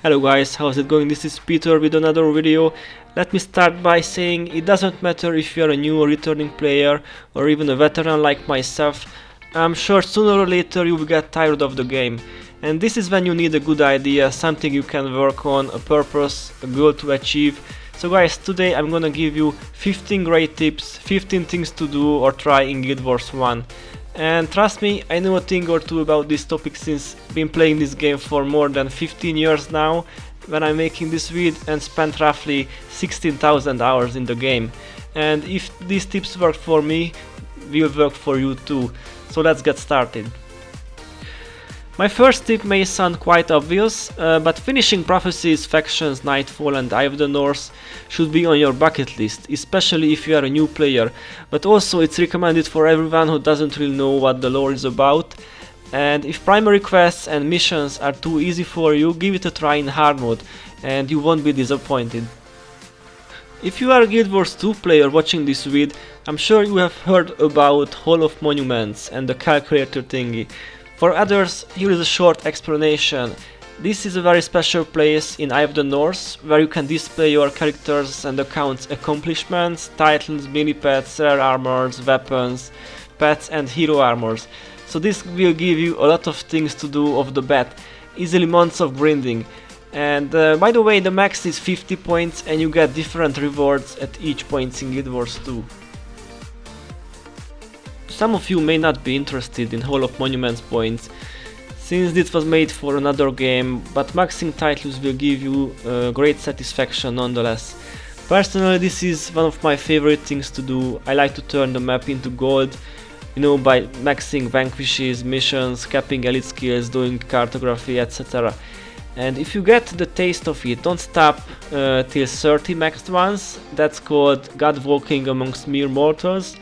Hello guys, how's it going? This is Peter with another video. Let me start by saying it doesn't matter if you're a new or returning player or even a veteran like myself. I'm sure sooner or later you will get tired of the game. And this is when you need a good idea, something you can work on, a purpose, a goal to achieve. So guys, today I'm gonna give you 15 great tips, 15 things to do or try in Guild Wars 1. And trust me, I know a thing or two about this topic since been playing this game for more than 15 years now when I'm making this vid and spent roughly 16,000 hours in the game. And if these tips work for me, will work for you too. So let's get started. My first tip may sound quite obvious, but finishing Prophecies, Factions, Nightfall and Eye of the North should be on your bucket list, especially if you are a new player, but also it's recommended for everyone who doesn't really know what the lore is about. And if primary quests and missions are too easy for you, give it a try in hard mode and you won't be disappointed. If you are a Guild Wars 2 player watching this vid, I'm sure you have heard about Hall of Monuments and the calculator thingy. For others, here is a short explanation. This is a very special place in Eye of the North, where you can display your characters and accounts accomplishments, titles, mini-pets, rare armors, weapons, pets and hero armors. So this will give you a lot of things to do off the bat, easily months of grinding. And by the way, the max is 50 points and you get different rewards at each point in Guild Wars 2. Some of you may not be interested in Hall of Monuments points, since this was made for another game, but maxing titles will give you great satisfaction nonetheless. Personally, this is one of my favorite things to do. I like to turn the map into gold, you know, by maxing vanquishes, missions, capping elite skills, doing cartography, etc. And if you get the taste of it, don't stop till 30 maxed ones. That's called God Walking Amongst Mere Mortals,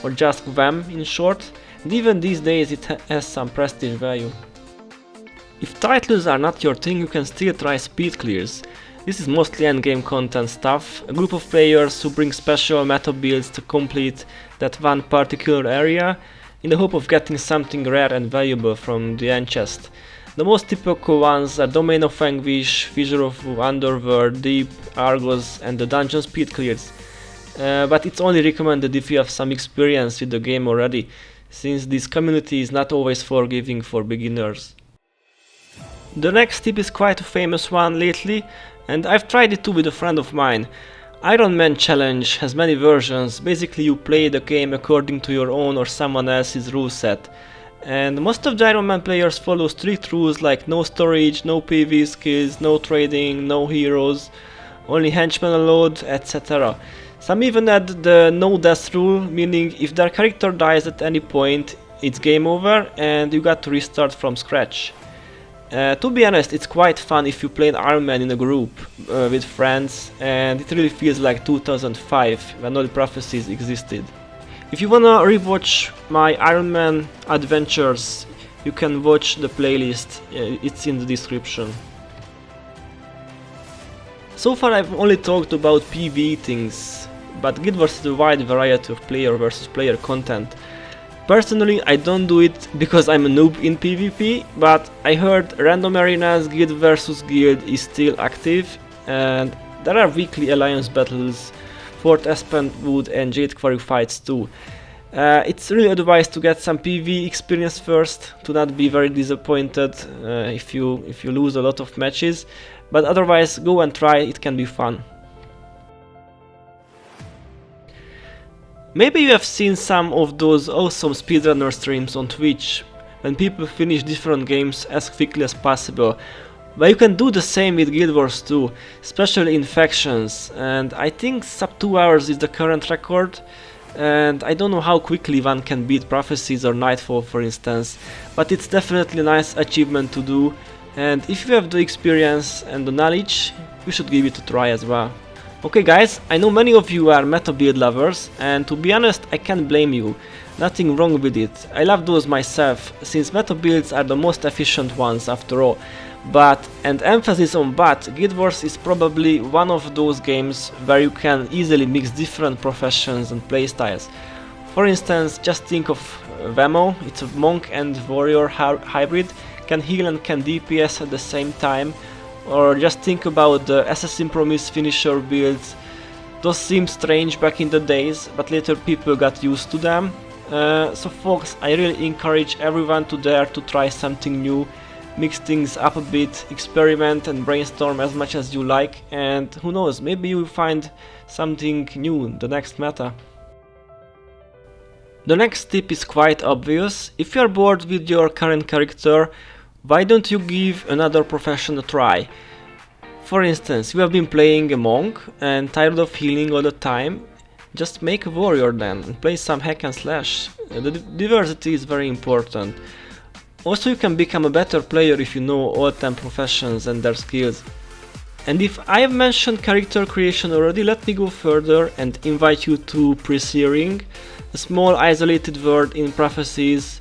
or just GWAMM in short, and even these days it has some prestige value. If titles are not your thing, you can still try speed clears. This is mostly endgame content stuff, a group of players who bring special meta builds to complete that one particular area in the hope of getting something rare and valuable from the end chest. The most typical ones are Domain of Anguish, Fissure of Underworld, Deep, Argos and the dungeon speed clears. But it's only recommended if you have some experience with the game already, since this community is not always forgiving for beginners. The next tip is quite a famous one lately, and I've tried it too with a friend of mine. Ironman Challenge has many versions. Basically you play the game according to your own or someone else's rule set. And most of the Ironman players follow strict rules like no storage, no PV skills, no trading, no heroes, only henchmen allowed, etc. Some even add the no death rule, meaning if their character dies at any point, it's game over and you got to restart from scratch. To be honest, it's quite fun if you play an Ironman in a group with friends, and it really feels like 2005 when all the prophecies existed. If you wanna rewatch my Ironman adventures, you can watch the playlist, it's in the description. So far I've only talked about PvE things, but Guild Wars is a wide variety of player versus player content. Personally, I don't do it because I'm a noob in PvP, but I heard Random Arenas Guild vs Guild is still active, and there are weekly alliance battles, Fort Aspenwood and Jade Quarry fights too. It's really advised to get some PvE experience first, to not be very disappointed if you lose a lot of matches, but otherwise go and try, it can be fun. Maybe you have seen some of those awesome speedrunner streams on Twitch, when people finish different games as quickly as possible. But you can do the same with Guild Wars 2, especially in Factions, and I think sub 2 hours is the current record, and I don't know how quickly one can beat Prophecies or Nightfall for instance, but it's definitely a nice achievement to do, and if you have the experience and the knowledge, you should give it a try as well. Okay guys, I know many of you are meta build lovers, and to be honest I can't blame you. Nothing wrong with it, I love those myself, since meta builds are the most efficient ones after all. But, and emphasis on but, Guild Wars is probably one of those games where you can easily mix different professions and playstyles. For instance, just think of Vemo, it's a monk and warrior hybrid, can heal and can DPS at the same time, Or just think about the Assassin's Promise finisher builds. Those seemed strange back in the days, but later people got used to them. So folks, I really encourage everyone to dare to try something new, mix things up a bit, experiment and brainstorm as much as you like, and who knows, maybe you will find something new in the next meta. The next tip is quite obvious. If you are bored with your current character, why don't you give another profession a try? For instance, you have been playing a monk and tired of healing all the time, just make a warrior then and play some hack and slash. The diversity is very important. Also, you can become a better player if you know all 10 professions and their skills. And if I have mentioned character creation already, let me go further and invite you to Pre-Searing, a small isolated world in prophecies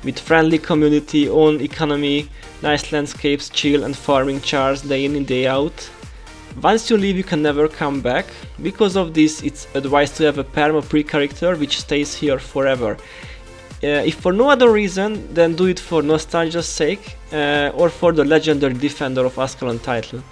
with friendly community, own economy, nice landscapes, chill and farming chars day in and day out. Once you leave you can never come back. Because of this it's advised to have a perma pre-character which stays here forever. If for no other reason, then do it for nostalgia's sake or for the legendary defender of Ascalon title.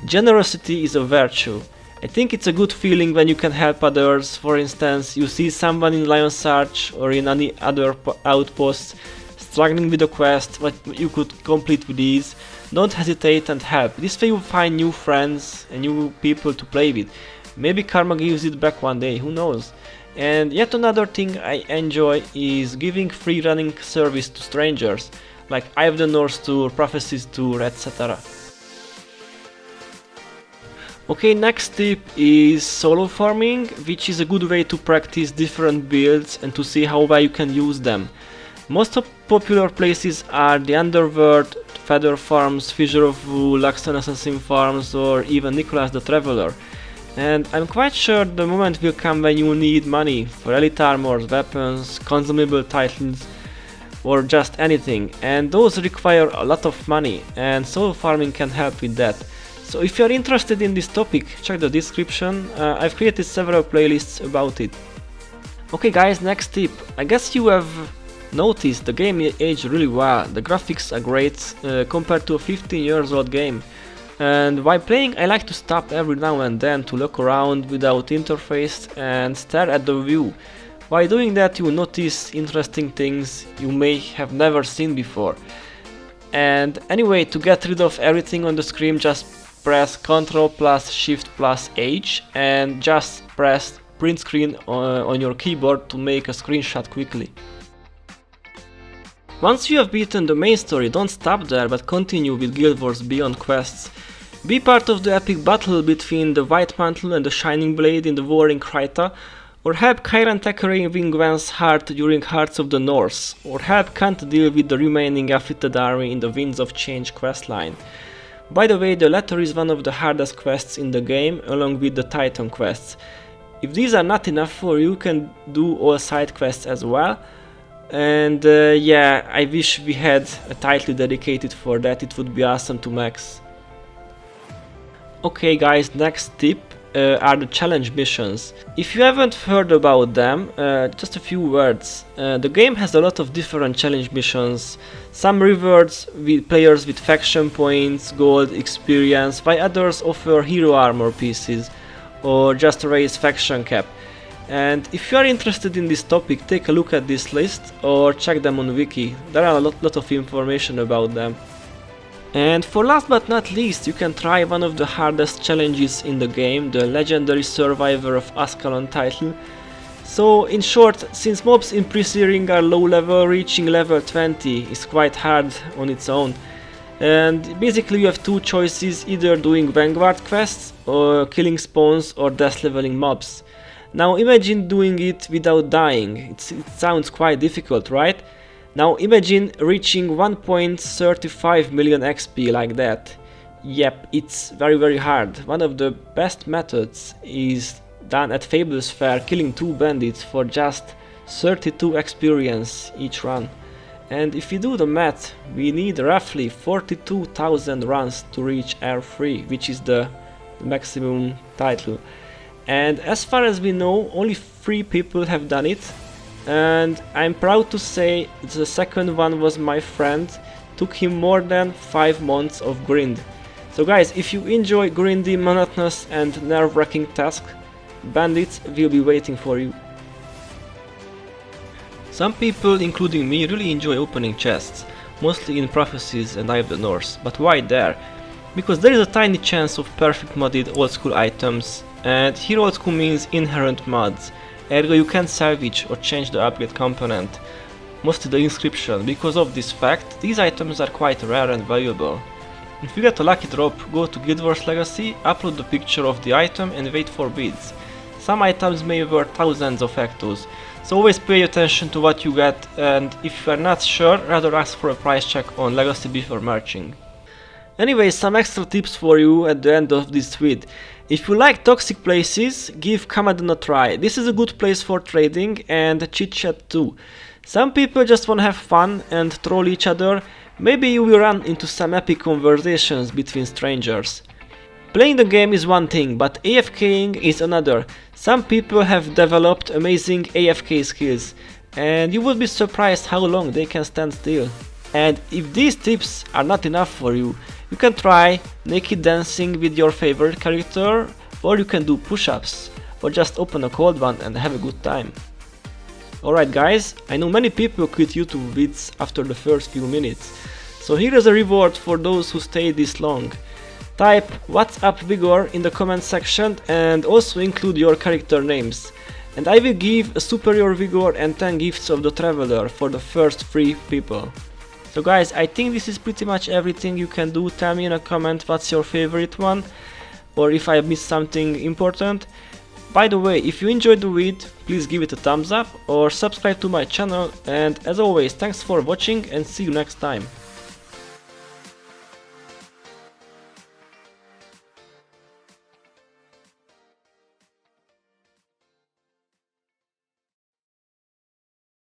Generosity is a virtue. I think it's a good feeling when you can help others. For instance, you see someone in Lion's Arch or in any other outpost struggling with a quest what you could complete with ease. Don't hesitate and help. This way you find new friends and new people to play with. Maybe karma gives it back one day, who knows. And yet another thing I enjoy is giving free running service to strangers, like I Have the North Tour, Prophecies Tour, etc. Okay, next tip is solo farming, which is a good way to practice different builds and to see how well you can use them. Most of popular places are the Underworld, Feather Farms, Fissure of Wool, Luxon Assassin Farms, or even Nicholas the Traveler. And I'm quite sure the moment will come when you need money for elite armors, weapons, consumable titles, or just anything, and those require a lot of money, and solo farming can help with that. So if you're interested in this topic, check the description, I've created several playlists about it. Okay guys, next tip. I guess you have noticed the game aged really well, the graphics are great compared to a 15 years old game. And while playing I like to stop every now and then to look around without interface and stare at the view. While doing that you notice interesting things you may have never seen before. And anyway, to get rid of everything on the screen, just press Ctrl plus Shift plus H and just press print screen on your keyboard to make a screenshot quickly. Once you have beaten the main story, don't stop there but continue with Guild Wars Beyond quests. Be part of the epic battle between the White Mantle and the Shining Blade in the Warring Kryta, or help Kyran Tekere win Gwen's heart during Hearts of the North, or help Kant deal with the remaining afflicted army in the Winds of Change questline. By the way, the latter is one of the hardest quests in the game, along with the Titan quests. If these are not enough for you, you can do all side quests as well. And yeah, I wish we had a title dedicated for that, it would be awesome to max. Okay guys, next tip are the challenge missions. If you haven't heard about them, just a few words. The game has a lot of different challenge missions. Some rewards with players with faction points, gold, experience, while others offer hero armor pieces or just raise faction cap. And if you are interested in this topic, take a look at this list or check them on wiki. There are a lot of information about them. And for last but not least, you can try one of the hardest challenges in the game, the legendary Survivor of Ascalon title. So in short, since mobs in Pre-Searing are low level, reaching level 20 is quite hard on its own. And basically you have two choices, either doing Vanguard quests or killing spawns or death leveling mobs. Now imagine doing it without dying, it sounds quite difficult, right? Now imagine reaching 1.35 million XP like that. Yep, it's very hard. One of the best methods is done at Fables Fair, killing 2 bandits for just 32 experience each run. And if we do the math, we need roughly 42,000 runs to reach R3, which is the maximum title. And as far as we know, only 3 people have done it. And I'm proud to say the second one was my friend. took him more than 5 months of grind. So guys, if you enjoy grindy, monotonous and nerve-wracking tasks, bandits will be waiting for you. Some people, including me, really enjoy opening chests, mostly in Prophecies and Eye of the North. But why there? Because there is a tiny chance of perfect modded old school items, and here old school means inherent mods, ergo you can salvage or change the upgrade component, mostly the inscription. Because of this fact, these items are quite rare and valuable. If you get a lucky drop, go to Guild Wars Legacy, upload the picture of the item and wait for bids. Some items may be worth thousands of hectos, so always pay attention to what you get, and if you are not sure, rather ask for a price check on Legacy before merging. Anyway, some extra tips for you at the end of this vid. If you like toxic places, give Camadon a try. This is a good place for trading and chit chat too. Some people just wanna have fun and troll each other. Maybe you will run into some epic conversations between strangers. Playing the game is one thing, but AFKing is another. Some people have developed amazing AFK skills, and you would be surprised how long they can stand still. And if these tips are not enough for you, you can try naked dancing with your favorite character, or you can do push-ups, or just open a cold one and have a good time. Alright guys, I know many people quit YouTube vids after the first few minutes, so here is a reward for those who stay this long. Type "What's up Vigor" in the comment section and also include your character names. And I will give a superior Vigor and 10 gifts of the Traveler for the first 3 people. So guys, I think this is pretty much everything you can do. Tell me in a comment what's your favorite one, or if I missed something important. By the way, if you enjoyed the vid, please give it a thumbs up or subscribe to my channel, and as always, thanks for watching and see you next time.